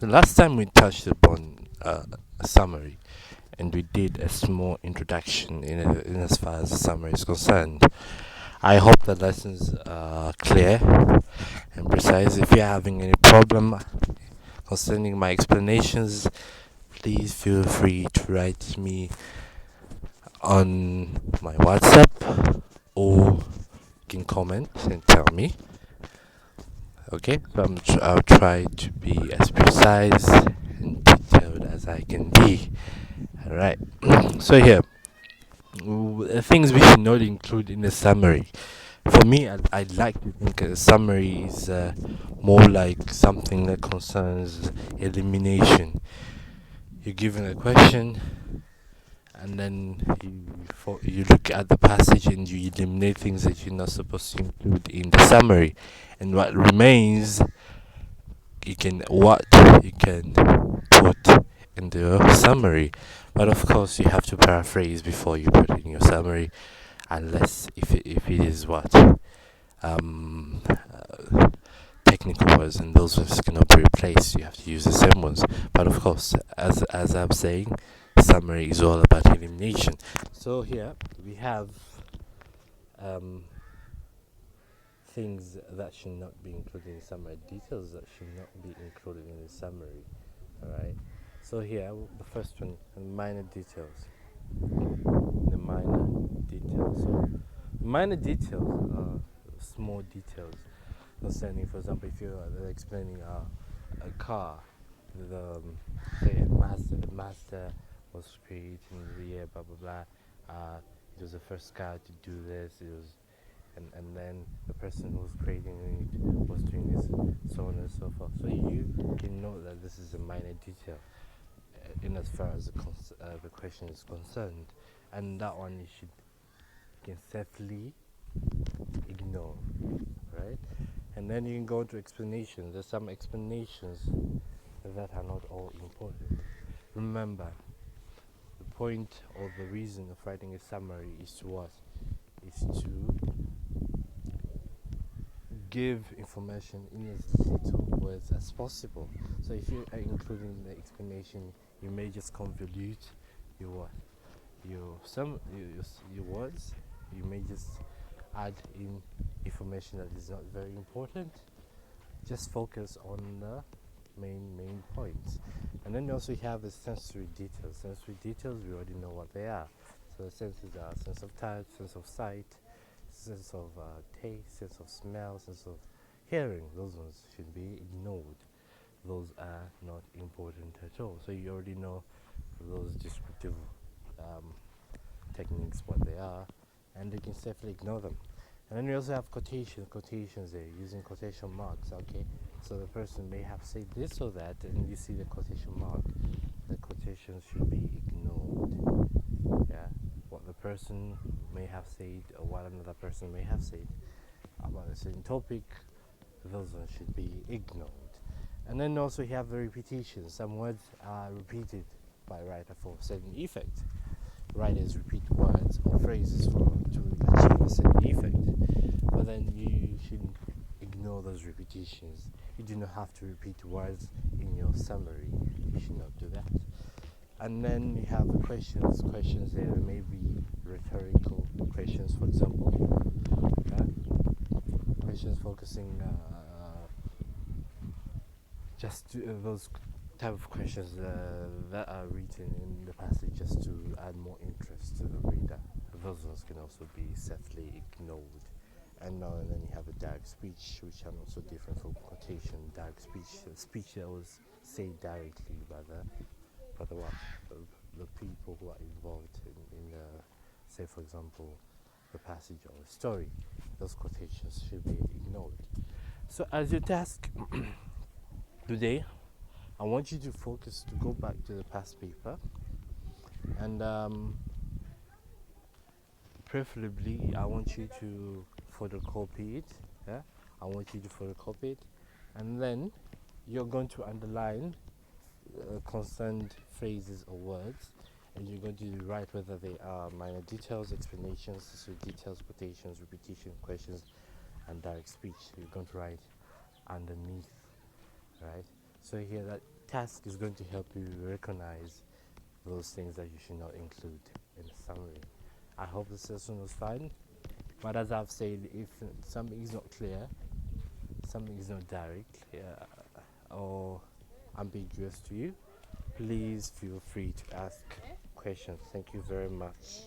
The last time we touched upon a summary, and we did a small introduction in as far as the summary is concerned. I hope the lessons are clear and precise. If you're having any problem concerning my explanations, please feel free to write me on my WhatsApp, or you can comment and tell me. Okay, so I'll try to be as precise and detailed as I can be. Alright, so here, things we should not include in the summary. For me, I'd like to think a summary is more like something that concerns elimination. You're given a question, and then you look at the passage and you eliminate things that you're not supposed to include in the summary, and what remains what you can put in the summary. But of course, you have to paraphrase before you put it in your summary, unless if it is what technical words, and those words cannot be replaced. You have to use the same ones. But of course, as I'm saying, summary is all about elimination. So here we have um, things that should not be included in the summary, details that should not be included in the summary. Alright. So here the first one, minor details. The minor details. So minor details are small details concerning, for example, if you're explaining a car, the say the Mazda was created in the year blah blah blah. It was the first car to do this. It was, and then the person who was creating it was doing this, so on and so forth. So you can know that this is a minor detail in as far as the question is concerned, and that one you can safely ignore, right? And then you can go to explanations. There's some explanations that are not all important. Remember, the point or the reason of writing a summary is to what? Is to give information in as little words as possible. So if you are including the explanation, you may just convolute your what? Your words. You may just add in information that is not very important. Just focus on the main points. And then you also have the sensory details. Sensory details, we already know what they are. So the senses are sense of touch, sense of sight, sense of taste, sense of smell, sense of hearing. Those ones should be ignored. Those are not important at all. So you already know those descriptive techniques, what they are, and you can safely ignore them. And then we also have quotations there, using quotation marks, okay? So the person may have said this or that, and you see the quotation mark. The quotation should be ignored, yeah? What the person may have said, or what another person may have said about the same topic, those ones should be ignored. And then also you have the repetition. Some words are repeated by writer for certain effect. Writers repeat words or phrases to achieve a certain effect. But then you should ignore those repetitions. You do not have to repeat words in your summary. You should not do that. And then you have the questions. Questions there may be rhetorical questions, for example. Questions focusing those type of questions that are written in the passage just to add more interest to the reader. Those ones can also be safely ignored. And then you have a direct speech, which are also different from quotation. Direct speech that was said directly by the people who are involved in the, say for example, the passage or the story. Those quotations should be ignored. So as your task today, I want you to focus, to go back to the past paper, and preferably I want you to photocopy it. Yeah, I want you to photocopy it, and then you're going to underline concerned phrases or words, and you're going to write whether they are minor details, explanations, so details, quotations, repetition, questions, and direct speech. You're going to write underneath, right? So here that task is going to help you recognize those things that you should not include in the summary. I hope the session was fun, but as I've said, if something is not clear, something is not direct, or ambiguous to you, please feel free to ask questions. Thank you very much.